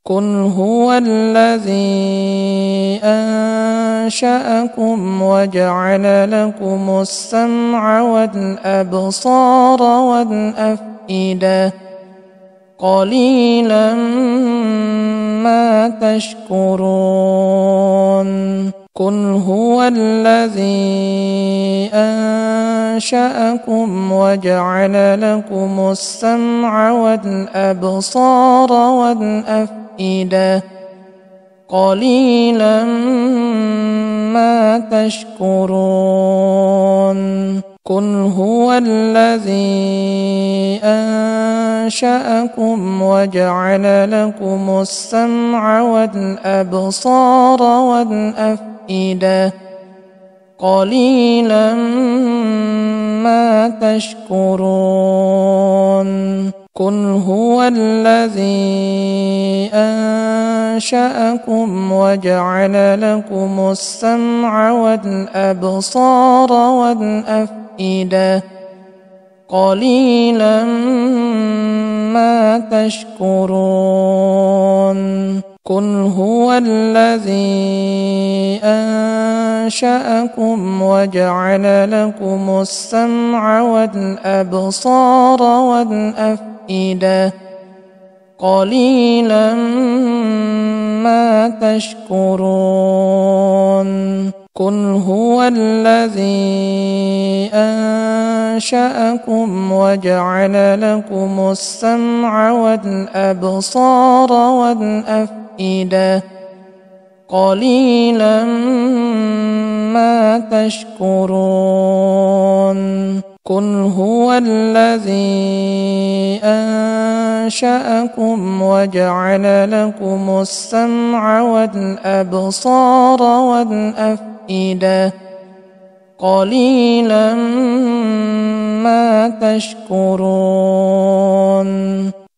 قل هو الذي أنشأكم وجعل لكم السمع والأبصار والأفئدة قليلا ما تشكرون قل هو الذي أنشأكم وجعل لكم السمع والأبصار والأفئدة قليلا ما تشكرون قل هو الذي أنشأكم وجعل لكم السمع والأبصار والأفئدة قليلا ما تشكرون قل هو الذي أنشأكم وجعل لكم السمع والأبصار والأفئدة قليلا ما تشكرون قل هو الذي أنشأكم وجعل لكم السمع والأبصار والأفئدة قليلا ما تشكرون قل هو الذي أنشأكم وجعل لكم السمع والأبصار والأفئدة قليلا ما تشكرون قل هو الذي أنشأكم وجعل لكم السمع والأبصار والأفئدة قليلا ما تشكرون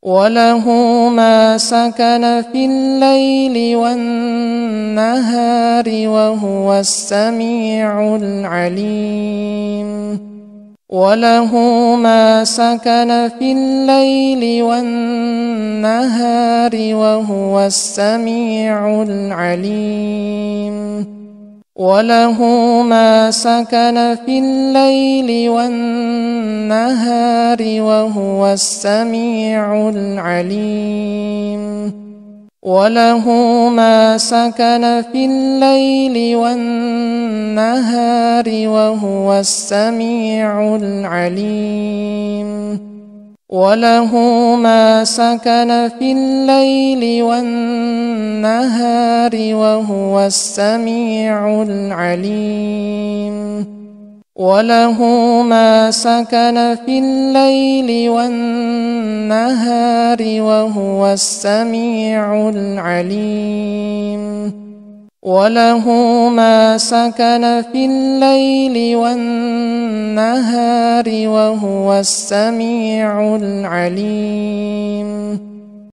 وله ما سكن في الليل والنهار وهو السميع العليم وله ما سكن في الليل والنهار وهو السميع العليم وله ما سكن في الليل والنهار وهو السميع العليم وله ما سكن في الليل والنهار وهو السميع العليم وله ما سكن في الليل والنهار وهو السميع العليم وله ما سكن في الليل والنهار وهو السميع العليم وله ما سكن في الليل والنهار وهو السميع العليم